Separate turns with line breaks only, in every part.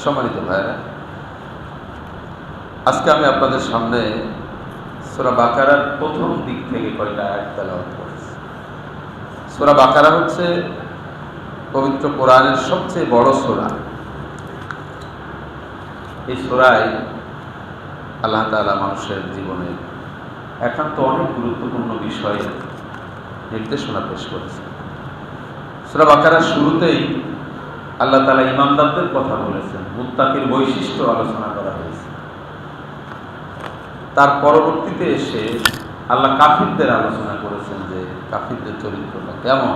সম্মানিত ভাইরা, আজকে আমি আপনাদের সামনে সূরা বাকারার প্রথম দিক থেকে কয়েকটা আয়াত তেলাওয়াত করেছি। সূরা বাকারা হচ্ছে পবিত্র কোরআনের সবচেয়ে বড় সূরা। এই সূরায় আল্লাহ তাআলা মানুষের জীবনে একান্ত অনেক গুরুত্বপূর্ণ বিষয়ে নির্দেশনা পেশ করেছে। সূরা বাকারার শুরুতেই আল্লাহ তাআলা ঈমানদারদের কথা বলেছেন, মুত্তাকির বৈশিষ্ট্য আলোচনা করা হয়েছে। তার পরবর্তীতে এসে আল্লাহ কাফিরদের আলোচনা করেছেন যে কাফিরদের চরিত্রটা কেমন,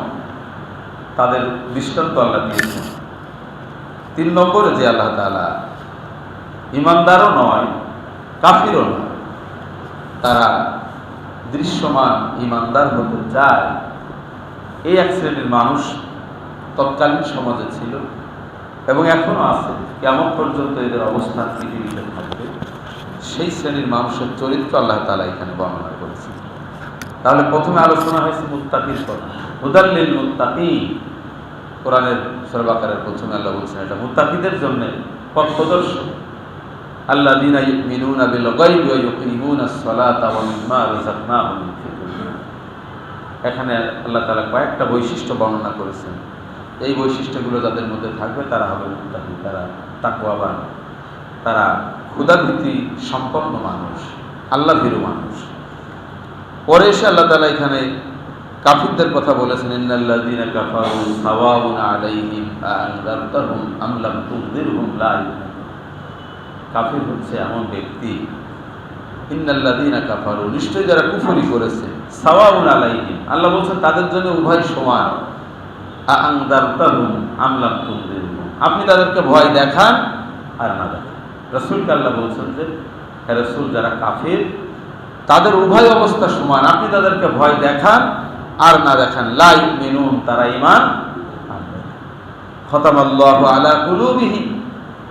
তাদের দৃষ্টান্ত আল্লাহ দিয়েছেন। 3 নম্বরে যে আল্লাহ তাআলা ঈমানদারও নয় কাফিরও নয়, তারা দৃশ্যমান ঈমানদার হতে চায়, এই এক শ্রেণীর মানুষ তৎকালীন সমাজে ছিল এবং এখনো আছে, কিয়ামত পর্যন্ত এদের অবস্থান পৃথিবীতে থাকবে। সেই শ্রেণীর মানুষের চরিত্র আল্লাহ তাআলা এখানে বর্ণনা করেছেন। তাহলে প্রথমে আলোচনা হয়েছে মুত্তাকির কথা, হুদাল লিল মুত্তাকিন। কোরআনের সূরা বাকারার প্রথমে আল্লাহ বলছেন এটা মুত্তাকিদের জন্য পথ প্রদর্শক। আল্লাযীনা ইউমিনুনা বিল গায়বি ওয়া ইউকিমুনাস সালাতা ওয়া মিম্মা রাযাকনাহুম ইউনফিকুন। এখানে আল্লাহ তাআলা কয়েকটা বৈশিষ্ট্য বর্ণনা করেছেন। এই বৈশিষ্ট্যগুলো যাদের মধ্যে থাকবে তারা হবে মুত্তাকি, তারা তাকওয়াবান, তারা ক্ষুধাভীতি সম্পন্ন মানুষ, আল্লাহ ভীরু মানুষ। পরে এসে আল্লাহ তাআলা এখানে কাফিরদের কথা বলেছেন, ইন্নাল্লাযীনা কাফারু সাওয়াউন আলাইহিম আ'আনযারতাহুম আম লাম তুনযিরহুম লা ইউমিনুন। কাফির হচ্ছে এমন ব্যক্তি, ইন্নাল্লাযীনা কাফারু, নিশ্চয়ই যারা কুফরি করেছে, সাওয়াউন আলাইহিম, আল্লাহ বলছেন তাদের জন্য উভয় সমান। আ'আনযারতাহুম আম লাম তুনযিরহুম, আপনি তাদেরকে ভয় দেখান আর না দেখান। রাসূলকে আল্লাহ বলছেন যে হে রাসূল, যারা কাফির তাদের উভয় অবস্থা সমান, আপনি তাদেরকে ভয় দেখান আর না দেখান। লা ইউমিনুন, তারা ঈমান আনবে। খতামাল্লাহু আলা কুলুবিহিম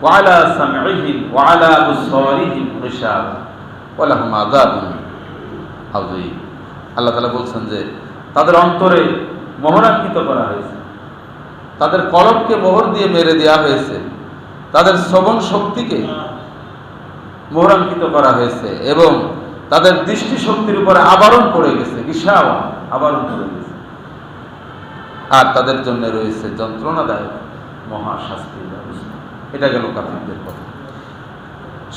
ওয়া আলা সামঈহিম ওয়া আলা আবসারিহিম গিশাওয়া ওয়া লাহুম আযাবুন আযীম। আল্লাহ তাআলা বলছেন যে তাদের অন্তরে মোহরাঙ্কিত করা হয়েছে, তাদের কলবকে মোহর দিয়ে মেরে দেওয়া হয়েছে, তাদের শ্রবণ শক্তিকে মোহরাঙ্কিত করা হয়েছে এবং তাদের দৃষ্টি শক্তির উপরে আবরণ পড়ে গেছে, গিশাওয়া, আবরণ পড়ে গেছে। আর তাদের জন্য রয়েছে যন্ত্রণাদায়ক মহাশাস্তির ব্যবস্থা। এটা গেল কাফিরদের কথা।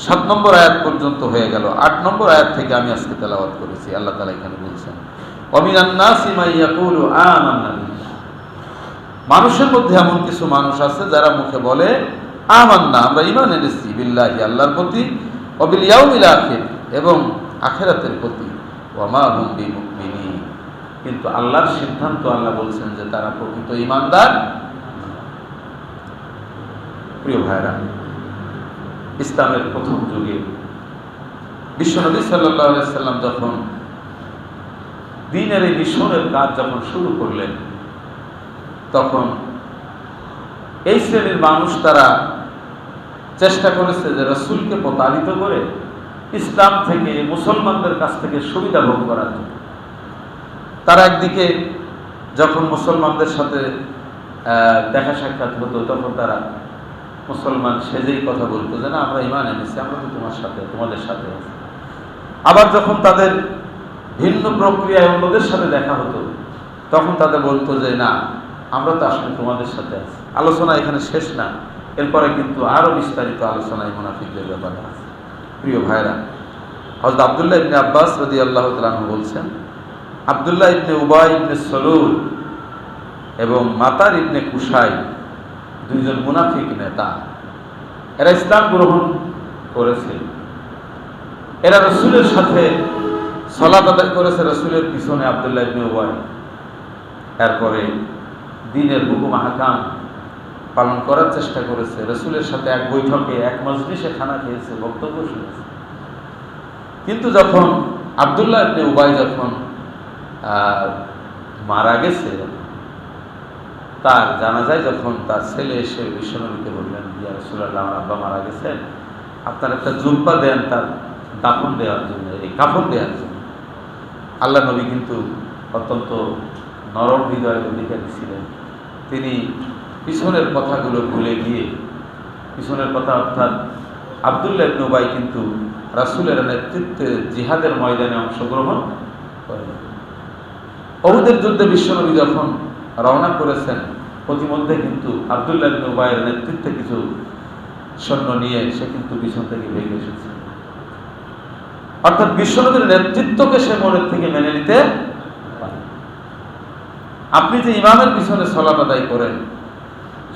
7 নম্বর আয়াত পর্যন্ত হয়ে গেল। 8 নম্বর আয়াত থেকে আমি আজকে তেলাওয়াত করেছি। আল্লাহ তাআলা এখানে বলছেন, ওয়া মিনান নাসি মান ইয়াকুলু আমান্না বিল্লাহ। মানুষের মধ্যে এমন কিছু মানুষ আছে যারা মুখে বলে আমান্না, আমরা ঈমান এনেছি, বিল্লাহি, আল্লাহর প্রতি, ওয়া বিল ইয়াউমিল আখির, এবং আখিরাতের প্রতি, ওয়া মা হুম বিমুমিনিন, কিন্তু আল্লাহর সিদ্ধান্ত আল্লাহ বলছেন যে তারা প্রকৃত ঈমানদার। প্রিয় ভাইরা, ইসলামের প্রথম যুগে বিশ্বনবী সাল্লাল্লাহু আলাইহি সাল্লাম যখন দ্বীনের এই মিশনের কাজ যখন শুরু করলেন, তখন এই শ্রেণীর মানুষ তারা চেষ্টা করেছে যে রাসূলকে প্রতারিত করে ইসলাম থেকে, মুসলমানদের কাছ থেকে সুবিধা ভোগ করার জন্য। তারা একদিকে যখন মুসলমানদের সাথে দেখা সাক্ষাৎ হতো, তখন তারা মুসলমান সেজেই কথা বলতো যে না, আমরা ঈমান এনেছি, আমরা তো তোমাদের সাথে আছি। আবার যখন তাদের ভিন্ন প্রক্রিয়ায় অন্যদের সাথে দেখা হতো, তখন তাদের বলতো যে না, আমরা তো আসলে তোমাদের সাথে আছি। আলোচনা এখানে শেষ না, এরপরে কিন্তু আরো বিস্তারিত আলোচনা এই মুনাফিকদের ব্যাপারে আছে। প্রিয় ভাইরা, হযরত আব্দুল্লাহ ইবনে আব্বাস রাদিয়াল্লাহু তাআলা আনহু বলছেন, আব্দুল্লাহ ইবনে উবাই ইবনে সলুল এবং মাতার ইবনে কুসাই, দুইজন মুনাফিক নেতা, এরা ইসলাম গ্রহণ করেছে। এরা রাসূলের সাথে সালাত আদায় করেছে, রাসূলের পিছনে আব্দুল্লাহ ইবনে উবাই। এরপরে দ্বীনের হুকুম আহকাম পালন করার চেষ্টা করেছে, রাসূলের সাথে এক বৈঠকে, এক মজলিসে খানা খেয়েছে, বক্তব্য শুনেছে। কিন্তু যখন আব্দুল্লাহ ইবনে উবাই যখন মারা গেছে, তার জানাজায় যখন তার ছেলে এসে বিশ্বনবীকে বললেন, ইয়া রাসূলুল্লাহ, আমার আব্বা মারা গেছেন, আপনার একটা জুব্বা দেন তার দাফন দেওয়ার জন্য, এই কাফন দেওয়ার জন্য। আল্লাহ নবী কিন্তু অত্যন্ত নরম হৃদয়ের অধিকারী ছিলেন। তিনি পিছনের কথাগুলো ভুলে গিয়ে পিছনের কথা, অর্থাৎ আব্দুল্লাহ ইবনে উবাই কিন্তু রাসূলের নেতৃত্বে জিহাদের ময়দানে অংশগ্রহণ করেন। উহুদের যুদ্ধে বিশ্বনবী যখন রওনা করেছেন, প্রতিমধ্যে কিন্তু আব্দুল্লাহ ইবনে উবাইয়ের নেতৃত্বে কিছু সৈন্য নিয়ে সে কিন্তু পিছন থেকে ভেঙে এসেছে। অর্থাৎ বিশ্বনবীর নেতৃত্বকে সে মনের থেকে মেনে নিতে পারে। আপনি যে ইমামের পিছনে সালাত আদায় করেন,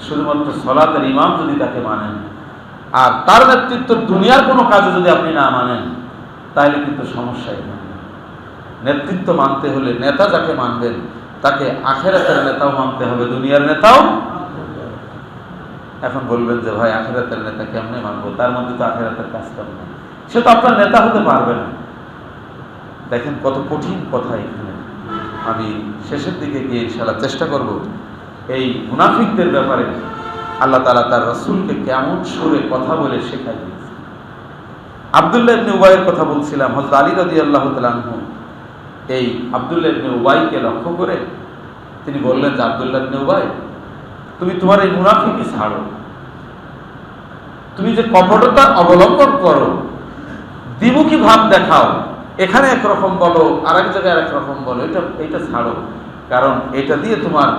শুধুমাত্র সালাতের ইমাম যদি তাকে মানেন আর তার নেতৃত্ব দুনিয়ার কোনো কাজে যদি আপনি না মানেন, তাহলে কিন্তু সমস্যাই নেই। নেতৃত্ব মানতে হলে নেতা যাকে মানবেন তাকে আখিরাতের নেতাও মানতে হবে, দুনিয়ার নেতাও। এখন বলবেন যে ভাই আখিরাতের নেতা কেমনে মানবো, তার মধ্যে তো আখিরাতের কাজ করবে না, সে তো আপনার নেতা হতে পারবে না। দেখেন কত কঠিন কথা এখানে। আমি শেষের দিকে গিয়ে ইনশাআল্লাহ চেষ্টা করব এই মুনাফিকদের ব্যাপারে আল্লাহ তাআলা তার রাসূলকে কেমন সুরে কথা বলে শেখাই দিয়েছে। আব্দুল্লাহ ইবনে উবাইয়ের কথা বলছিলাম। হযরত আলী রাদিয়াল্লাহু তাআলা আনহু এই আব্দুল্লাহ ইবনে উবাইকে লক্ষ্য করে তিনি বললেন যে, আব্দুল্লাহ ইবনে উবাই, তুমি তোমার এই মুনাফিকি ছাড়ো, তুমি যে কপটতা অবলম্বন করো, দ্বিমুখী ভাব দেখাও, এখানে একরকম বলো আরেক জায়গায় আরেক রকম বলো, এটা ছাড়ো। কারণ এটা দিয়ে তোমার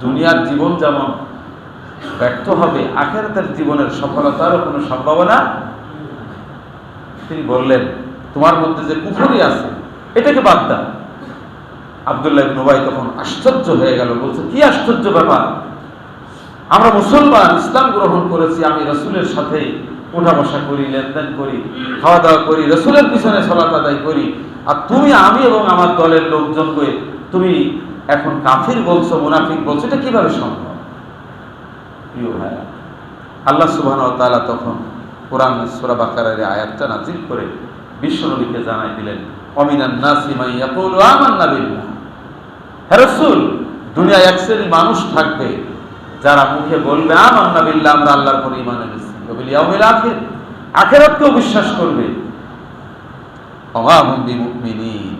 দুনিয়ার জীবন যেমন ব্যর্থ হবে, আখিরাতের জীবনের সফলতারও কোনো সম্ভাবনা। তিনি বললেন, তোমার মধ্যে যে কুফরি আছে এটাকে বাদ দাও। আব্দুল্লাহ ইবনে উবাই তখন আশ্চর্য হয়ে গেল, বলছে, কি আশ্চর্য ব্যাপার, আমরা মুসলমান, ইসলাম গ্রহণ করেছি, আমি রাসূলের সাথে উঠা বসা করি, লেনদেন করি, খাওয়া দাওয়া করি, রাসূলের পিছনে সালাত আদায় করি, আর তুমি, আমি এবং আমার দলের লোকজনকে তুমি এখন কাফির বলছো, মুনাফিক বলছো, এটা কিভাবে সম্ভব? প্রিয় ভাইরা, আল্লাহ সুবহানাহু ওয়া তাআলা তখন কোরআন সূরা বাকারার আয়াতটা নাযিল করে বিশ্বনবীকে জানাই দিলেন, ওয়ামিনান নাসি মান ইয়াকুলু আমান্না বিল্লাহ। হে রাসূল, দুনিয়ায় এক শ্রেণীর মানুষ থাকবে যারা মুখে বলবে আমান্না বিল্লাহ, আমরা আল্লাহর উপর ঈমান এনেছি, ওয়া বিল ইয়াউমিল আখির, আখিরাতকেও বিশ্বাস করবে, ওয়া হুম বিমুমিনিন,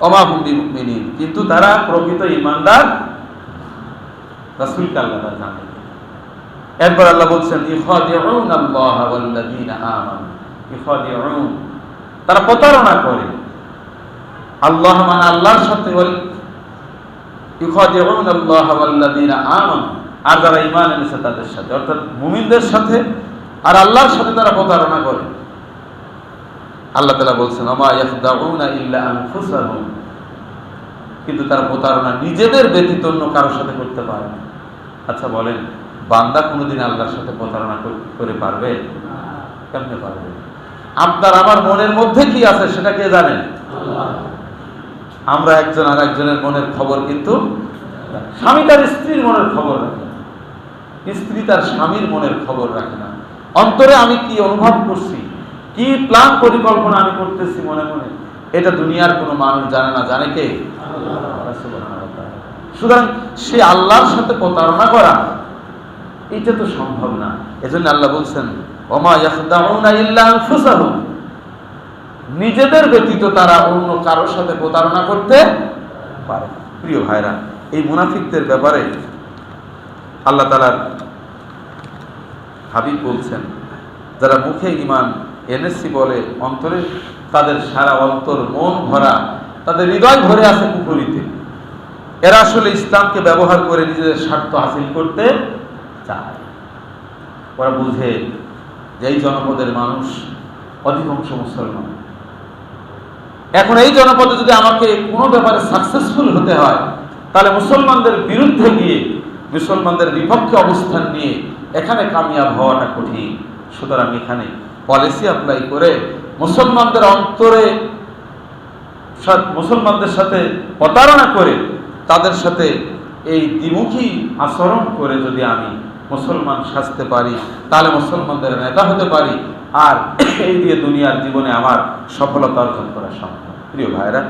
ওয়া হুম বিমুমিনিন, কিন্তু তারা প্রকৃত ঈমানদার। রাসূলকে আল্লাহ জানেন। এরপর আল্লাহ বলছেন, ইখাদিউনা আল্লাহ ওয়াল্লাযীনা আমানু, ইখাদিউন, তারা প্রতারণা করে। আল্লাহ মানে আল্লাহর সাথে, ইখাদিউনা আল্লাহ ওয়াল্লাযীনা আমানু, আর যারা ঈমান এনেছে তাদের সাথে, অর্থাৎ মুমিনদের সাথে আর আল্লাহর সাথে তারা প্রতারণা করে। আল্লাহ তাআলা বলছেন, ওমা ইয়াখদাউনা ইল্লা আনফুসাহুম, কিন্তু তারা প্রতারণা নিজেদের ব্যতীত অন্য কারোর সাথে করতে পারে না। আচ্ছা বলেন, বান্দা কোনোদিন আল্লাহর সাথে প্রতারণা করে পারবে? কেমনে পারবে? আপনার আমার মনের মধ্যে কি আছে সেটা কে জানেন? আমরা একজন আর একজনের মনের খবর কিন্তু, স্বামী তার স্ত্রীর মনের খবর রাখে না, স্ত্রী তার স্বামীর মনের খবর রাখে না। অন্তরে আমি কি অনুভব করছি, কি প্ল্যান পরিকল্পনা আমি করতেছি মনে মনে, এটা দুনিয়ার কোনো মানুষ জানে না। জানে কে? সুতরাং সে আল্লাহর সাথে প্রতারণা করা এটা তো সম্ভব না। এজন্য আল্লাহ বলছেন, ওমা ইয়াখদাউনা ইল্লা আনফুসাহুম, নিজেদের ব্যতীত তারা অন্য কারোর সাথে প্রতারণা করতে পারে। প্রিয় ভাইরা, এই মুনাফিকদের ব্যাপারে আল্লাহ তাআলার হাবিব বলছেন, যারা মুখে ঈমান এনেছি বলে অন্তরে তাদের সারা অন্তর মন ভরা, তাদের হৃদয় ভরে আছে কুফরিতে, এরা আসলে ইসলামকে ব্যবহার করে নিজেদের স্বার্থ হাসিল করতে চায়। ওরা বুঝে যে এই জনপদের মানুষ অধিকাংশ মুসলমান, এখন এই জনপদে যদি আমাকে কোনো ব্যাপারে সাকসেসফুল হতে হয়, তাহলে মুসলমানদের বিরুদ্ধে গিয়ে, মুসলমানদের বিপক্ষে অবস্থান নিয়ে এখানে কামিয়াব হওয়াটা কঠিন। সুতরাং এখানে পলিসি অ্যাপ্লাই করে মুসলমানদের অন্তরে, মুসলমানদের সাথে প্রতারণা করে, তাদের সাথে এই দ্বিমুখী আচরণ করে যদি আমি মুসলমান সাজতে পারি, তাহলে মুসলমানদের নেতা হতে পারি, আর এই দিয়ে দুনিয়ার জীবনে আমার সফলতা অর্জন করা সম্ভব। প্রিয় ভাইরা,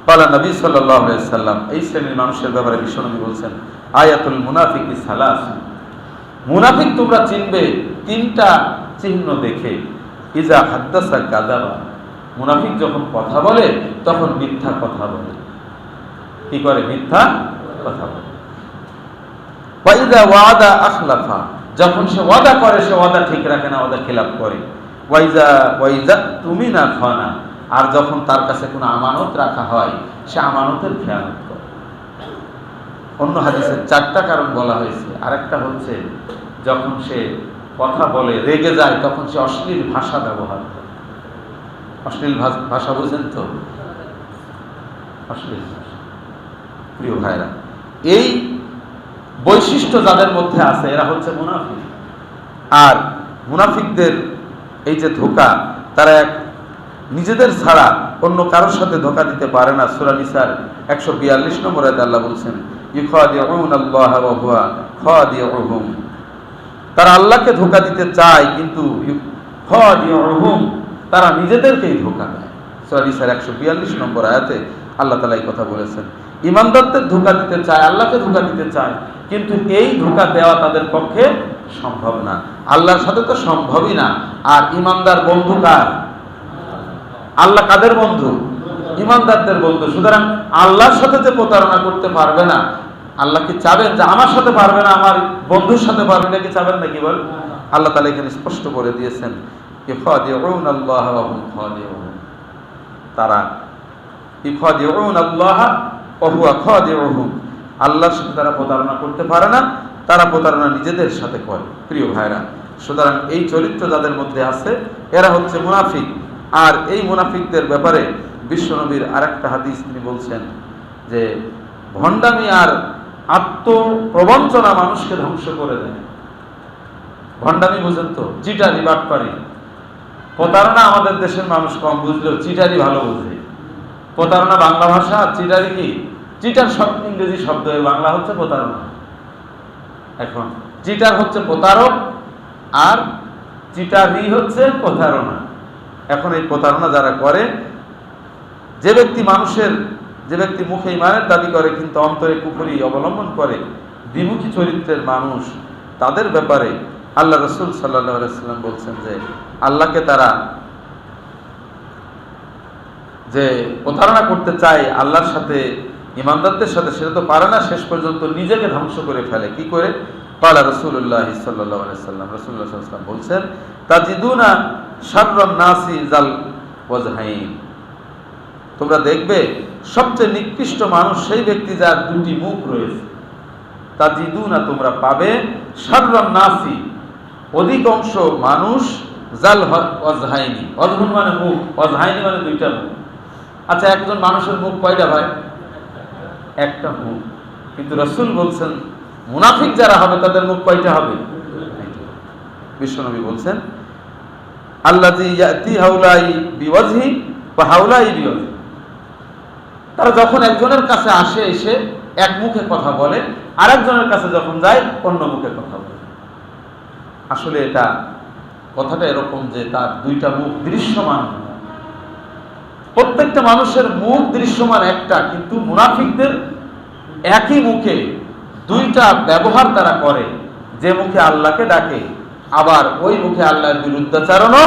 পালা নবী সাল্লাল্লাহু আলাইহি সাল্লাম এই শ্রেণীর মানুষের ব্যাপারে বিশ্বনবী বলছেন, আয়াতুল মুনাফিকি সালাস, মুনাফিক তোমরা চিনবে তিনটা চিহ্ন দেখে। ইজা হাদ্দাসা কাযাবা, মুনাফিক যখন কথা বলে তখন মিথ্যা কথা বলে। কি করে? মিথ্যা কথা বলে। ওয়াইদা ওয়াদা আখলাফা, যখন সে ওয়াদা করে সে ওয়াদা ঠিক রাখে না, ওয়াদা খিলাফ করে। ওয়াইদা তুমিনা খানা, আর যখন তার কাছে কোনো আমানত রাখা হয় সে আমানতের খেয়ানত করে। অন্য হাদিসে 4টা কারণ বলা হয়েছে। আরেকটা হচ্ছে যখন সে কথা বলে রেগে যায় তখন সে অশ্লীল ভাষা ব্যবহার করে। অশ্লীল ভাষা বুঝেন তো? অশ্লীল ভাষা। প্রিয় ভাইরা, এই বৈশিষ্ট্য যাদের মধ্যে আছে এরা হচ্ছে মুনাফিক। আর মুনাফিকদের এই যে ধোঁকা, তারা নিজেদের ছাড়া অন্য কারোর সাথে ধোঁকা দিতে পারে না। সূরা নিসার 142 নম্বর আয়াতে আল্লাহ বলছেন, ইউখাদিউনাল্লাহ ওয়া হুয়া খাদিউহুম, তারা আল্লাহকে ধোঁকা দিতে চায় কিন্তু খাদিউহুম, তারা নিজেদেরকেই ধোঁকা দেয়। সূরা নিসার 142 নম্বর আয়াতে আল্লাহ তাআলা এই কথা বলেছেন। ঈমানদারদের ধোঁকা দিতে চায়, আল্লাহকে ধোঁকা দিতে চায়, কিন্তু এই ধোঁকা দেওয়া তাদের পক্ষে সম্ভব না। আল্লাহর সাথে তো সম্ভবই না। আর ঈমানদার বন্ধু কার? আল্লাহ কাদের বন্ধু? ঈমানদারদের বন্ধু। সুতরাং আল্লাহর সাথে যে প্রতারণা করতে পারবে না, আল্লাহ কি চাবেন যে আমার সাথে পারবে না, আমার বন্ধুর সাথে পারবে না? কি চাবেন নাকি? বল, আল্লাহ তাআলা এখানে স্পষ্ট করে দিয়েছেন, ইখাদিউনাল্লাহ ওয়া হুম খাদিউন, তারা ইখাদিউনাল্লাহ ওয়া হুয়া খাদিউহুম, আল্লাহর সাথে তারা প্রতারণা করতে পারে না, তারা প্রতারণা নিজেদের সাথে করে। প্রিয় ভাইরা, সুতরাং এই চরিত্র যাদের মধ্যে আছে এরা হচ্ছে মুনাফিক। আর এই মুনাফিকদের ব্যাপারে বিশ্বনবীর আরেকটা হাদিস তিনি বলছেন যে ভণ্ডামি আর আত্মপ্রবঞ্চনা মানুষকে ধ্বংস করে দেয়। ভণ্ডামি বুঝেন তো? চিটারি, বাটপারি, প্রতারণা আমাদের দেশের মানুষ কম বুঝলেও চিটারি ভালো বুঝে। প্রতারণা বাংলা ভাষা, আর চিটারি কি? চিটার শব্দ ইংরেজি শব্দ, বাংলা হচ্ছে প্রতারণা। এখন চিটার হচ্ছে প্রতারক আর চিটারি হচ্ছে প্রতারণা। এখন এই প্রতারণা যারা করে, যে ব্যক্তি মুখে ঈমানের দাবি করে কিন্তু অন্তরে কুফরি অবলম্বন করে, দ্বিমুখী চরিত্রের মানুষ, তাদের ব্যাপারে আল্লাহ রাসূল সাল্লাল্লাহু আলাইহি ওয়াসাল্লাম বলছেন যে আল্লাহকে তারা যে প্রতারণা করতে চায় আল্লাহর সাথে, ঈমানদারদের সাথে, সেটা তো পারে না, শেষ পর্যন্ত নিজেকে ধ্বংস করে ফেলে। কি করে? ক্বালা রাসূলুল্লাহ সাল্লাল্লাহু আলাইহি ওয়াসাল্লাম, রাসূলুল্লাহ সাল্লাল্লাহু আলাইহি ওয়াসাল্লাম বলছেন, তাজিদুনা শাররান নাসি যাল ওয়াজহাইন, তোমরা দেখবে সবচেয়ে নিকৃষ্ট মানুষ সেই ব্যক্তি যার দুটি মুখ রয়েছে। তাজিদুনা, তোমরা পাবে, শাররান নাসি, অধিকাংশ মানুষ, জাল ওয়াজহাইনি, অজহুন মানে মুখ, ওয়াজহাইনি মানে দুইটা মুখ। আচ্ছা, একজন মানুষের মুখ কয়টা ভাই? একটা মুখ। কিন্তু রাসূল বলছেন মুনাফিক যারা হবে তাদের মুখ কয়টা হবে? বিশ্বনবী বলছেন, আল্লাযী ইয়াতি হাউলাই বিওয়াজহি ওয়া হাউলাই বিওয়াজহি, তারা যখন একজনের কাছে আসে এসে এক মুখে কথা বলে, আরেকজনের কাছে যখন যায় অন্য মুখে কথা বলে। আসলে এটা কথাটা এরকম যে তার দুইটা মুখ দৃশ্যমান। প্রত্যেকটা মানুষের মুখ দৃশ্যমান একটা, কিন্তু মুনাফিকদের একই মুখে দুইটা ব্যবহার তারা করে। যে মুখে আল্লাহকে ডাকে, আবার ওই মুখে আল্লাহর বিরুদ্ধাচারণও